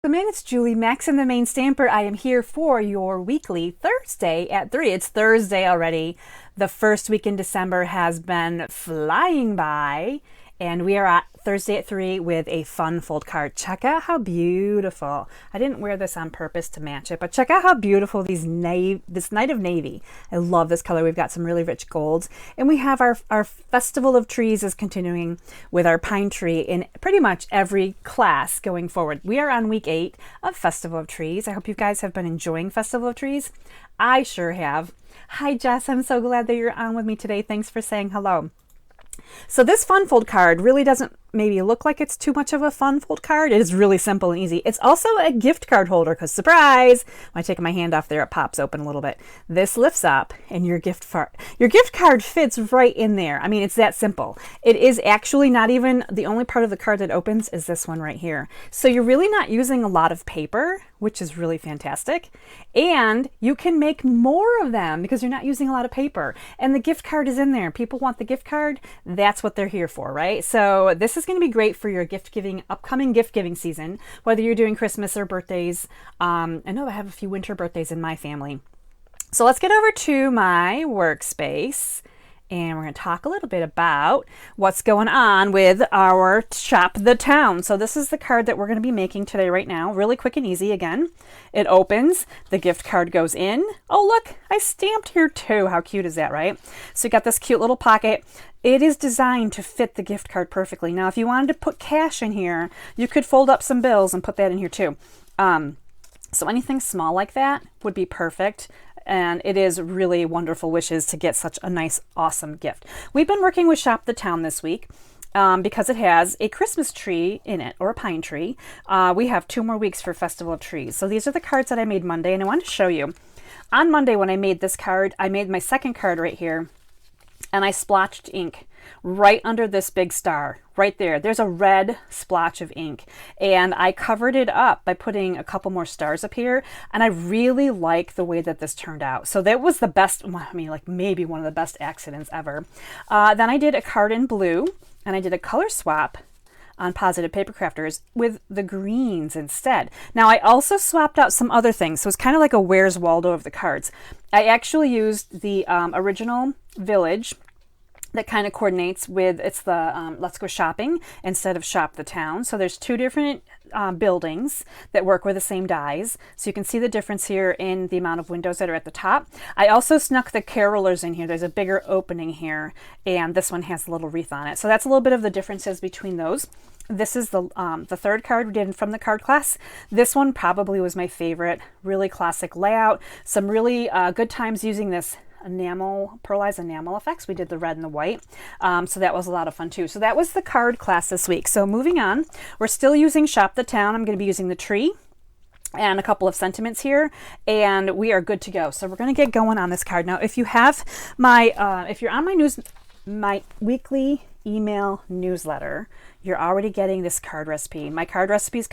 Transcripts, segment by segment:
It's Julie Max and the Main Stamper. I am here for your weekly Thursday at 3. It's Thursday already. The first week in December has been flying by, and we are at Thursday at 3 with a fun fold card. Check out how beautiful. I didn't wear this on purpose to match it, but check out how beautiful this Night of Navy. I love this color. We've got some really rich golds, and we have our Festival of Trees is continuing with our pine tree in pretty much every class going forward. We are on week 8 of Festival of Trees. I hope you guys have been enjoying Festival of Trees. I sure have. Hi Jess, I'm so glad that you're on with me today. Thanks for saying hello. So this fun fold card really doesn't maybe look like it's too much of a fun fold card. It is really simple and easy. It's also a gift card holder because surprise, when I take my hand off there, it pops open a little bit. This lifts up and your gift card fits right in there. I mean, it's that simple. It is actually not even the only part of the card that opens is this one right here. So you're really not using a lot of paper, which is really fantastic. And you can make more of them because you're not using a lot of paper. And the gift card is in there. People want the gift card. That's what they're here for, right? So this is going to be great for your upcoming gift giving season, whether you're doing Christmas or birthdays. I know I have a few winter birthdays in my family. So let's get over to my workspace. And we're going to talk a little bit about what's going on with our Shop the Town. So this is the card that we're going to be making today right now. Really quick and easy again. It opens, the gift card goes in. Oh, look, I stamped here too. How cute is that, right? So you got this cute little pocket. It is designed to fit the gift card perfectly. Now, if you wanted to put cash in here, you could fold up some bills and put that in here too. So anything small like that would be perfect. And it is really wonderful wishes to get such a nice, awesome gift. We've been working with Shop the Town this week because it has a Christmas tree in it, or a pine tree. We have 2 more weeks for Festival of Trees. So these are the cards that I made Monday, and I want to show you. On Monday when I made this card, I made my second card right here, and I splotched ink right under this big star right there. There's a red splotch of ink, and I covered it up by putting a couple more stars up here, and I really like the way that this turned out. So that was the best, I mean, like maybe one of the best accidents ever. Then I did a card in blue, and I did a color swap on Positive Paper Crafters with the greens instead. Now I also swapped out some other things, so it's kind of like a Where's Waldo of the cards. I actually used the original Village that kind of coordinates with, it's the Let's Go Shopping instead of Shop the Town. So there's 2 different buildings that work with the same dies. So you can see the difference here in the amount of windows that are at the top. I also snuck the carolers in here. There's a bigger opening here, and this one has a little wreath on it. So that's a little bit of the differences between those. This is the third card we did from the card class. This one probably was my favorite. Really classic layout. Some really good times using this pearlized enamel effects. We did the red and the white. So that was a lot of fun too. So that was the card class this week. So moving on, we're still using Shop the Town. I'm going to be using the tree and a couple of sentiments here, and we are good to go. So we're going to get going on this card. Now, if you have if you're on my weekly email newsletter, you're already getting this card recipe. My card recipes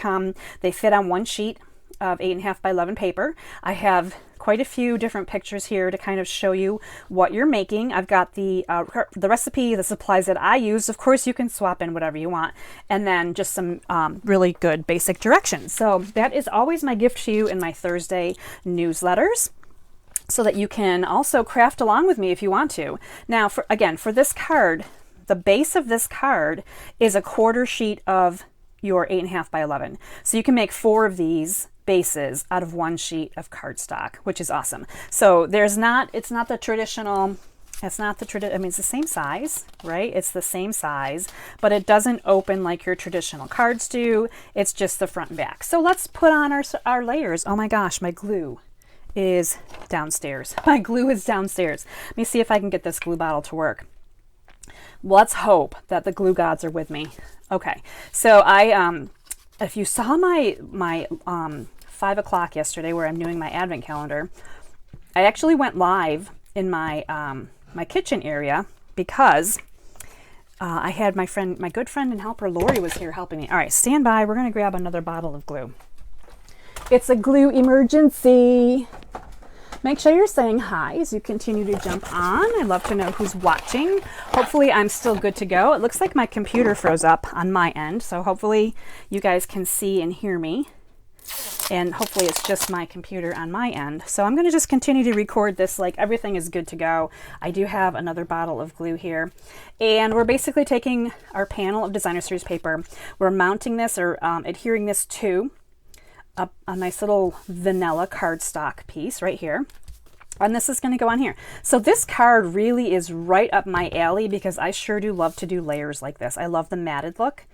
they fit on one sheet of 8.5 by 11 paper. I have quite a few different pictures here to kind of show you what you're making. I've got the recipe, the supplies that I use. Of course, you can swap in whatever you want, and then just some really good basic directions. So that is always my gift to you in my Thursday newsletters, so that you can also craft along with me if you want to. Now, for this card, the base of this card is a 1/4 sheet of your 8.5 by 11. So you can make 4 of these bases out of 1 sheet of cardstock, which is awesome. So it's not the traditional, I mean, it's the same size, right? It's the same size, but it doesn't open like your traditional cards do. It's just the front and back. So let's put on our layers. Oh my gosh, my glue is downstairs. My glue is downstairs. Let me see if I can get this glue bottle to work. Let's hope that the glue gods are with me. Okay, so if you saw my 5 o'clock yesterday where I'm doing my advent calendar, I actually went live in my my kitchen area because I had my good friend and helper Lori was here helping me. All right, stand by. We're going to grab another bottle of glue. It's a glue emergency. Make sure you're saying hi as you continue to jump on. I'd love to know who's watching. Hopefully I'm still good to go. It looks like my computer froze up on my end, so hopefully you guys can see and hear me. and hopefully it's just my computer on my end. So I'm going to just continue to record this like everything is good to go. I do have another bottle of glue here, and we're basically taking our panel of Designer Series paper. We're mounting this or adhering this to a nice little vanilla cardstock piece right here. And this is going to go on here. So this card really is right up my alley because I sure do love to do layers like this. I love the matted look,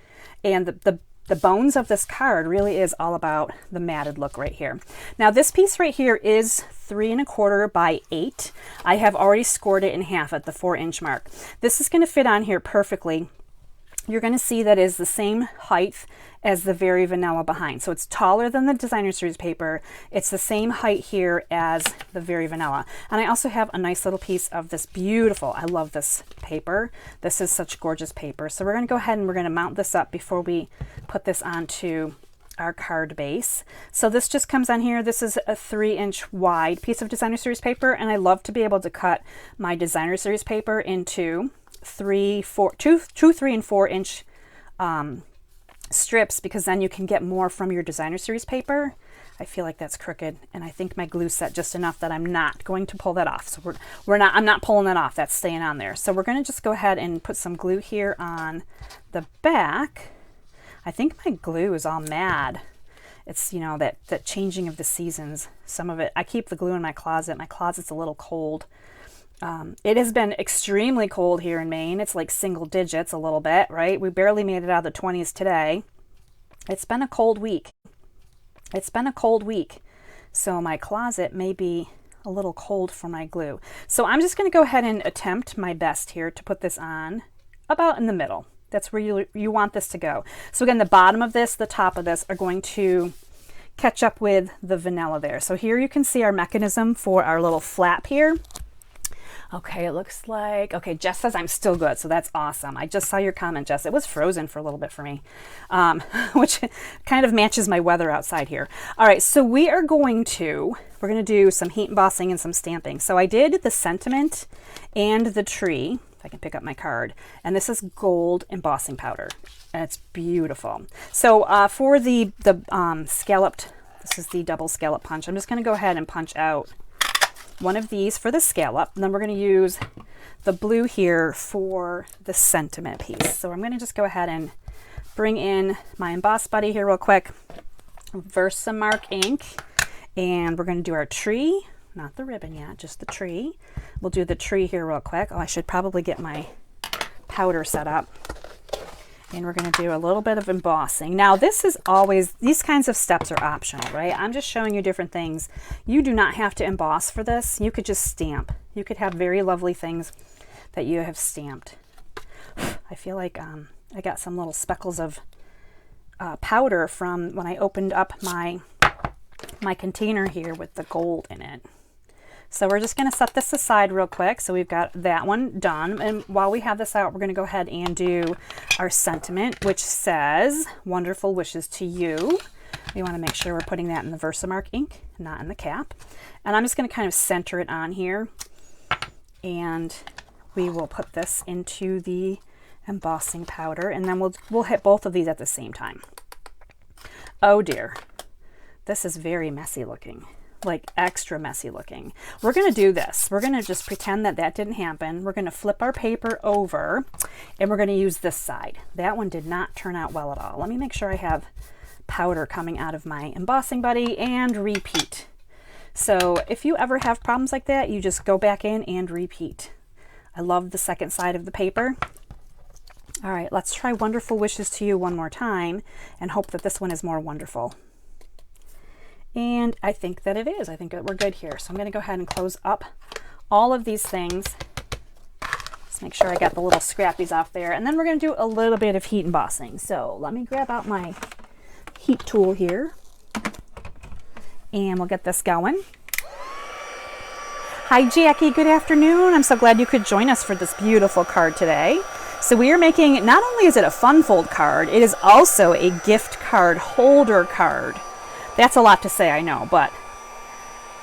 and the bones of this card really is all about the matted look right here. Now this piece right here is 3 1/4 by 8. I have already scored it in half at the 4-inch mark. This is going to fit on here perfectly. You're going to see that is the same height as the Very Vanilla behind. So it's taller than the Designer Series paper. It's the same height here as the Very Vanilla. And I also have a nice little piece of this beautiful, I love this paper. This is such gorgeous paper. So we're going to go ahead and we're going to mount this up before we put this onto our card base. So this just comes on here. This is a 3-inch wide piece of Designer Series paper, and I love to be able to cut my Designer Series paper into 2, 3, and 4 inch strips, because then you can get more from your Designer Series paper. I feel like that's crooked, and I think my glue set just enough that I'm not going to pull that off. So I'm not pulling that off. That's staying on there. So we're going to just go ahead and put some glue here on the back. I think my glue is all mad. It's, you know, that changing of the seasons. Some of it, I keep the glue in my closet. My closet's a little cold. It has been extremely cold here in Maine. It's like single digits a little bit, right? We barely made it out of the 20s today. It's been a cold week. It's been a cold week. So my closet may be a little cold for my glue. So I'm just going to go ahead and attempt my best here to put this on about in the middle. That's where you want this to go. So again, the bottom of this, the top of this are going to catch up with the vanilla there. So here you can see our mechanism for our little flap here. Okay, it looks like, okay, Jess says I'm still good, so that's awesome. I just saw your comment, Jess. It was frozen for a little bit for me, which kind of matches my weather outside here. All right, so we're going to do some heat embossing and some stamping. So I did the sentiment and the tree, if I can pick up my card, and this is gold embossing powder, and it's beautiful. So for the scalloped, this is the double scallop punch. I'm just going to go ahead and punch out one of these for the scallop, and then we're going to use the blue here for the sentiment piece. So I'm going to just go ahead and bring in my Emboss Buddy here real quick, Versamark ink, and we're going to do our tree, not the ribbon yet, just the tree. We'll do the tree here real quick. Oh, I should probably get my powder set up. And we're going to do a little bit of embossing. Now this is always, these kinds of steps are optional, right? I'm just showing you different things. You do not have to emboss for this. You could just stamp. You could have very lovely things that you have stamped. I feel like I got some little speckles of powder from when I opened up my container here with the gold in it. So we're just going to set this aside real quick. So we've got that one done. And while we have this out, we're going to go ahead and do our sentiment, which says, wonderful wishes to you. We want to make sure we're putting that in the Versamark ink, not in the cap. And I'm just going to kind of center it on here. And we will put this into the embossing powder. And then we'll hit both of these at the same time. Oh dear. This is very messy looking. Like extra messy looking. We're going to do this. We're going to just pretend that that didn't happen. We're going to flip our paper over and we're going to use this side. That one did not turn out well at all. Let me make sure I have powder coming out of my Embossing Buddy and repeat. So if you ever have problems like that, you just go back in and repeat. I love the second side of the paper. All right, let's try Wonderful Wishes to You one more time and hope that this one is more wonderful. And I think that it is. I think that we're good here. So I'm going to go ahead and close up all of these things. Let's make sure I got the little scrappies off there. And then we're going to do a little bit of heat embossing. So let me grab out my heat tool here. And we'll get this going. Hi, Jackie. Good afternoon. I'm so glad you could join us for this beautiful card today. So we are making, not only is it a fun fold card, it is also a gift card holder card. That's a lot to say, I know, but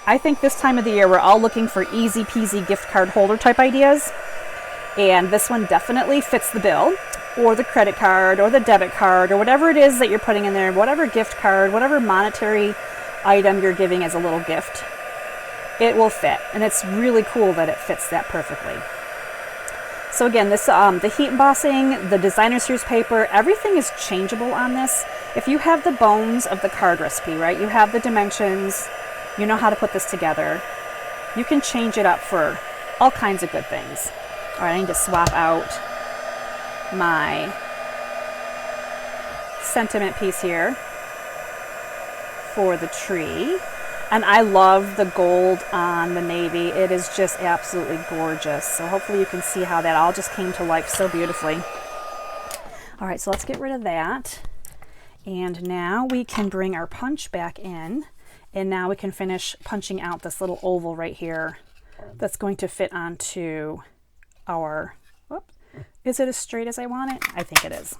I think this time of the year we're all looking for easy peasy gift card holder type ideas. And this one definitely fits the bill, or the credit card or the debit card or whatever it is that you're putting in there, whatever gift card, whatever monetary item you're giving as a little gift, it will fit. And it's really cool that it fits that perfectly. So again, this the heat embossing, the designer series paper, everything is changeable on this. If you have the bones of the card recipe, right, you have the dimensions, you know how to put this together, you can change it up for all kinds of good things. All right, I need to swap out my sentiment piece here for the tree. And I love the gold on the navy. It is just absolutely gorgeous. So hopefully you can see how that all just came to life so beautifully. All right, so let's get rid of that. And now we can bring our punch back in. And now we can finish punching out this little oval right here that's going to fit onto our, whoop, is it as straight as I want it? I think it is.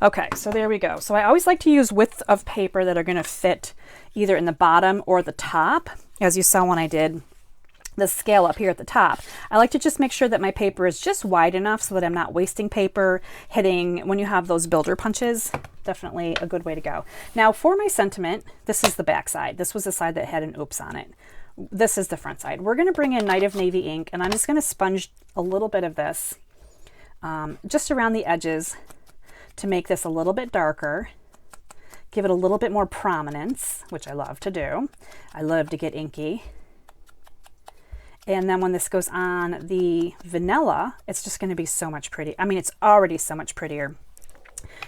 Okay, so there we go. So I always like to use width of paper that are going to fit either in the bottom or the top, as you saw when I did the scale up here at the top. I like to just make sure that my paper is just wide enough so that I'm not wasting paper hitting when you have those builder punches. Definitely a good way to go. Now for my sentiment, this is the back side. This was the side that had an oops on it. This is the front side. We're going to bring in Night of Navy ink, and I'm just going to sponge a little bit of this just around the edges to make this a little bit darker, give it a little bit more prominence, which I love to do. I love to get inky. And then when this goes on the vanilla, it's just going to be so much pretty. I mean, it's already so much prettier.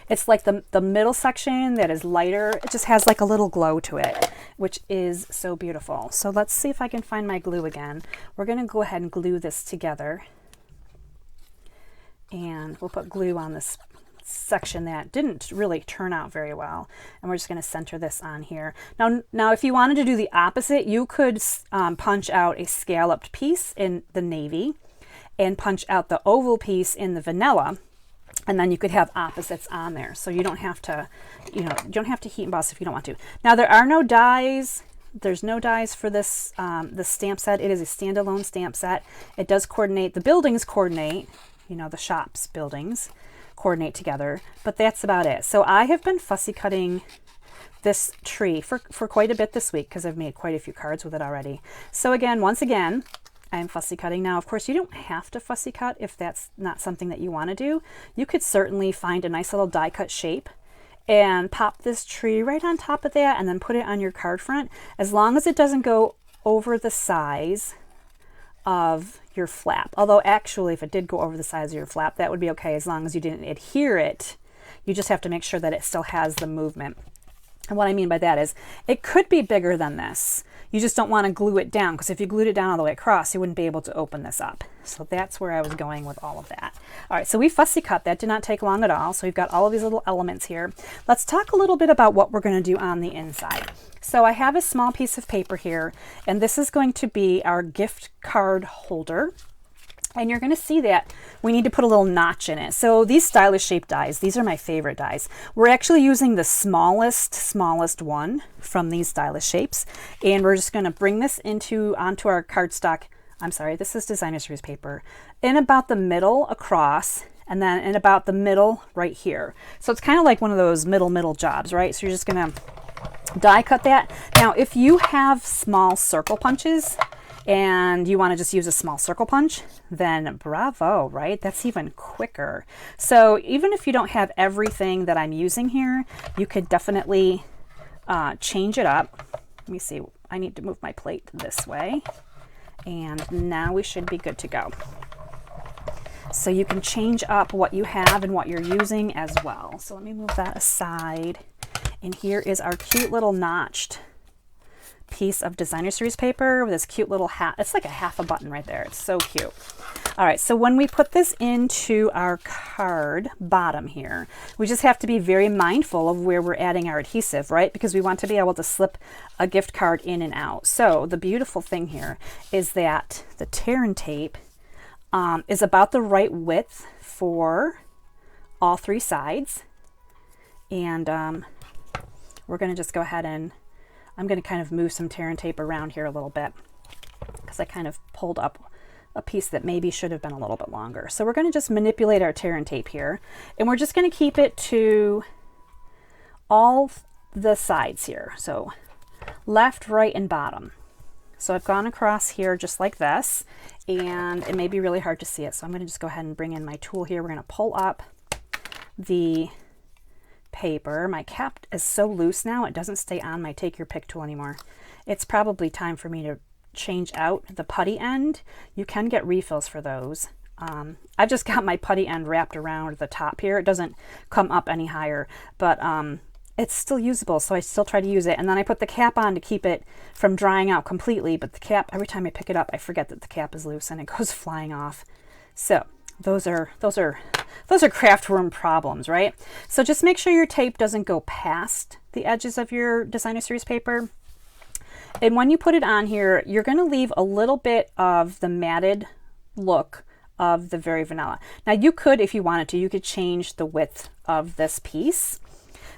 It's like the middle section that is lighter. It just has like a little glow to it, which is so beautiful. So let's see if I can find my glue again. We're going to go ahead and glue this together. And we'll put glue on this section that didn't really turn out very well, and we're just going to center this on here. Now if you wanted to do the opposite, you could punch out a scalloped piece in the navy and punch out the oval piece in the vanilla, and then you could have opposites on there, so you don't have to, you don't have to heat emboss if you don't want to. Now there are no dies. There's no dies for this this stamp set. It is a standalone stamp set. It does coordinate, the buildings coordinate, the shop's buildings coordinate together, but that's about it. So I have been fussy cutting this tree for quite a bit this week because I've made quite a few cards with it already. So again, once again, I'm fussy cutting. Now, of course, you don't have to fussy cut if that's not something that you want to do. You could certainly find a nice little die cut shape and pop this tree right on top of that and then put it on your card front, as long as it doesn't go over the size of your flap. Although actually, if it did go over the size of your flap, that would be okay as long as you didn't adhere it. You just have to make sure that it still has the movement. And what I mean by that is it could be bigger than this. You just don't want to glue it down, because if you glued it down all the way across, you wouldn't be able to open this up. So that's where I was going with all of that. All right, so we fussy cut. That did not take long at all. So we've got all of these little elements here. Let's talk a little bit about what we're going to do on the inside. So I have a small piece of paper here, and this is going to be our gift card holder. And you're going to see that we need to put a little notch in it. So these stylish shaped dies, these are my favorite dies. We're actually using the smallest one from these stylish shapes. And we're just going to bring this onto our cardstock. I'm sorry, this is designer series paper. In about the middle across, and then in about the middle right here. So it's kind of like one of those middle jobs, right? So you're just going to die cut that. Now, if you have small circle punches, and you want to just use a small circle punch, then bravo, right? That's even quicker. So even if you don't have everything that I'm using here, you could definitely change it up. Let me see, I need to move my plate this way. And now we should be good to go. So you can change up what you have and what you're using as well. So let me move that aside. And here is our cute little notched piece of designer series paper with this cute little hat. It's like a half a button right there. It's so cute. All right, so when we put this into our card bottom here, we just have to be very mindful of where we're adding our adhesive, right? Because we want to be able to slip a gift card in and out. So the beautiful thing here is that the tear and tape is about the right width for all three sides. And we're going to just go ahead and I'm going to kind of move some tear and tape around here a little bit because I kind of pulled up a piece that maybe should have been a little bit longer. So we're going to just manipulate our tear and tape here, and we're just going to keep it to all the sides here. So left, right, and bottom. So I've gone across here just like this, and it may be really hard to see it. So I'm going to just go ahead and bring in my tool here. We're going to pull up the paper. My cap is so loose now, it doesn't stay on my take your pick tool anymore. It's probably time for me to change out the putty end. You can get refills for those. I've just got my putty end wrapped around the top here. It doesn't come up any higher, but it's still usable, so I still try to use it. And then I put the cap on to keep it from drying out completely, but the cap, every time I pick it up, I forget that the cap is loose and it goes flying off. So those are craft room problems, right? So just make sure your tape doesn't go past the edges of your designer series paper. And when you put it on here, you're going to leave a little bit of the matted look of the Very Vanilla. Now you could, if you wanted to, you could change the width of this piece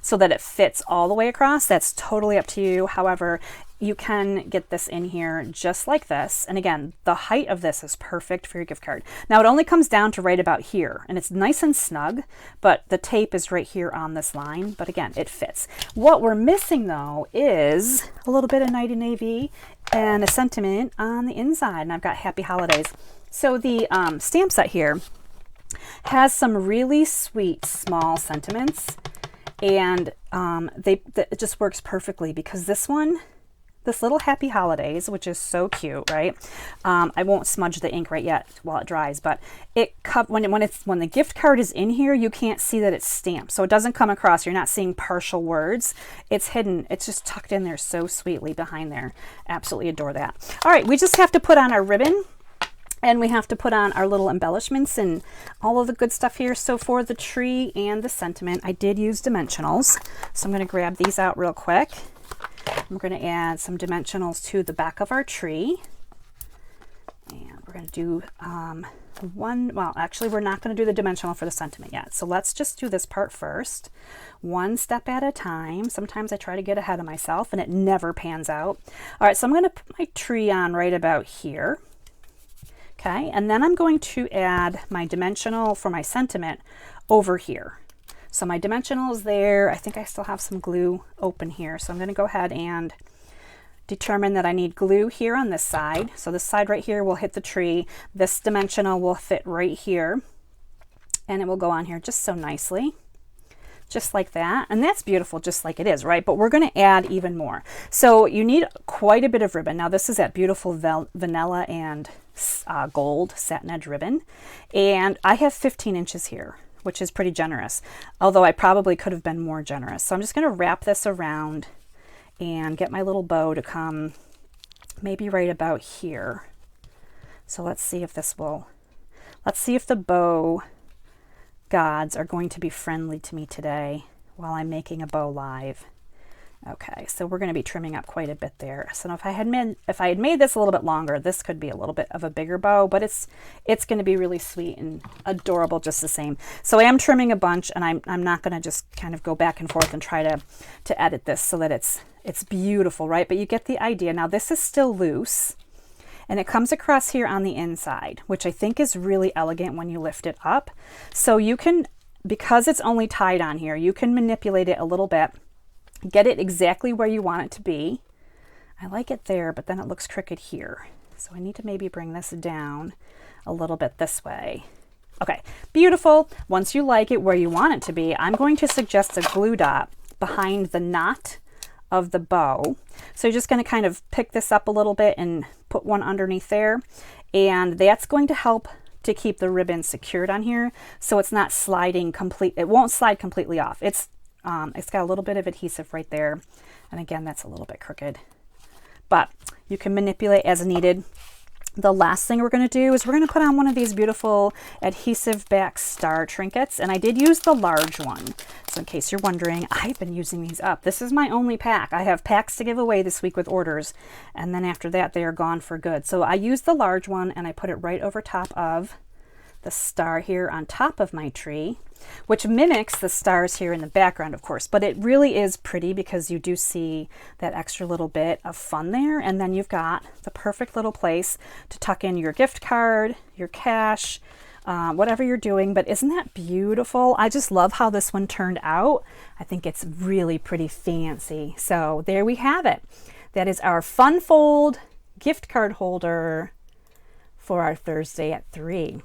so that it fits all the way across. That's totally up to you. However, you can get this in here just like this. And again, the height of this is perfect for your gift card. Now it only comes down to right about here, and it's nice and snug, but the tape is right here on this line. But again, it fits. What we're missing though is a little bit of Night and Navy and a sentiment on the inside. And I've got Happy Holidays. So the stamp set here has some really sweet small sentiments, and it just works perfectly because this little Happy Holidays, which is so cute, right? I won't smudge the ink right yet while it dries, but when the gift card is in here, you can't see that it's stamped, so it doesn't come across. You're not seeing partial words. It's hidden. It's just tucked in there so sweetly behind there. Absolutely adore that. All right, we just have to put on our ribbon. And we have to put on our little embellishments and all of the good stuff here. So for the tree and the sentiment, I did use dimensionals. So I'm going to grab these out real quick. We're going to add some dimensionals to the back of our tree. And we're going to do well, actually, we're not going to do the dimensional for the sentiment yet. So let's just do this part first, one step at a time. Sometimes I try to get ahead of myself and it never pans out. All right, so I'm going to put my tree on right about here. Okay, and then I'm going to add my dimensional for my sentiment over here. So my dimensional is there. I think I still have some glue open here. So I'm going to go ahead and determine that I need glue here on this side. So this side right here will hit the tree. This dimensional will fit right here. And it will go on here just so nicely. Just like that. And that's beautiful just like it is, right? But we're going to add even more. So you need quite a bit of ribbon. Now this is that beautiful vanilla and gold satin edge ribbon. And I have 15 inches here, which is pretty generous. Although I probably could have been more generous. So I'm just going to wrap this around and get my little bow to come maybe right about here. So let's see if the bow gods are going to be friendly to me today while I'm making a bow live. Okay, so we're going to be trimming up quite a bit there. So if I had made this a little bit longer, this could be a little bit of a bigger bow, but it's going to be really sweet and adorable just the same. So I am trimming a bunch, and I'm not going to just kind of go back and forth and try to edit this so that it's beautiful, right? But you get the idea. Now this is still loose, and it comes across here on the inside, which I think is really elegant when you lift it up. So you can, because it's only tied on here, you can manipulate it a little bit, get it exactly where you want it to be. I like it there, but then it looks crooked here. So I need to maybe bring this down a little bit this way. Okay, beautiful. Once you like it where you want it to be, I'm going to suggest a glue dot behind the knot of the bow. So you're just going to kind of pick this up a little bit and put one underneath there. And that's going to help to keep the ribbon secured on here so it's not sliding it won't slide completely off. It's got a little bit of adhesive right there. And again, that's a little bit crooked, but you can manipulate as needed. The last thing we're going to do is we're going to put on one of these beautiful adhesive back star trinkets. And I did use the large one. So in case you're wondering, I've been using these up. This is my only pack. I have packs to give away this week with orders. And then after that, they are gone for good. So I used the large one and I put it right over top of the star here on top of my tree, which mimics the stars here in the background, of course, but it really is pretty because you do see that extra little bit of fun there. And then you've got the perfect little place to tuck in your gift card, your cash, whatever you're doing. But isn't that beautiful? I just love how this one turned out. I think it's really pretty fancy. So there we have it. That is our Fun Fold gift card holder for our Thursday at 3.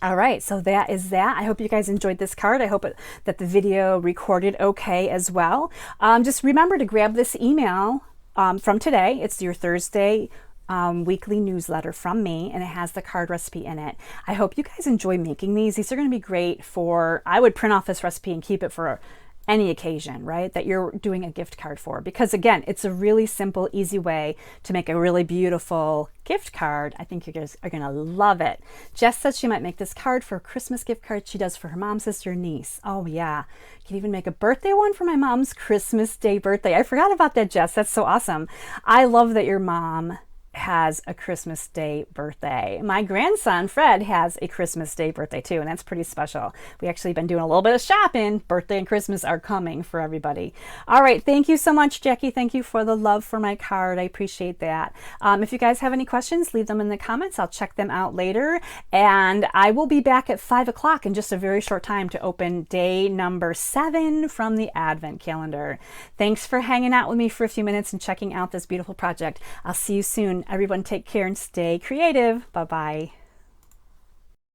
All right, so that is that. I hope you guys enjoyed this card. I hope that the video recorded okay as well. Just remember to grab this email from today. It's your Thursday weekly newsletter from me, and it has the card recipe in it. I hope you guys enjoy making these. These are going to be great for, I would print off this recipe and keep it for any occasion, right, that you're doing a gift card for, because again, it's a really simple, easy way to make a really beautiful gift card. I think you guys are gonna love it. Jess says she might make this card for a Christmas gift card she does for her mom, sister, niece. Oh yeah, you can even make a birthday one for my mom's Christmas Day birthday. I forgot about that, Jess. That's so awesome. I love that your mom has a Christmas Day birthday. My grandson Fred has a Christmas Day birthday too, and that's pretty special. We actually been doing a little bit of shopping. Birthday and Christmas are coming for everybody. All right, thank you so much, Jackie. Thank you for the love for my card. I appreciate that. If you guys have any questions, leave them in the comments. I'll check them out later, and I will be back at 5 o'clock in just a very short time to open day number 7 from the Advent calendar. Thanks for hanging out with me for a few minutes and checking out this beautiful project. I'll see you soon. Everyone take care and stay creative. Bye-bye.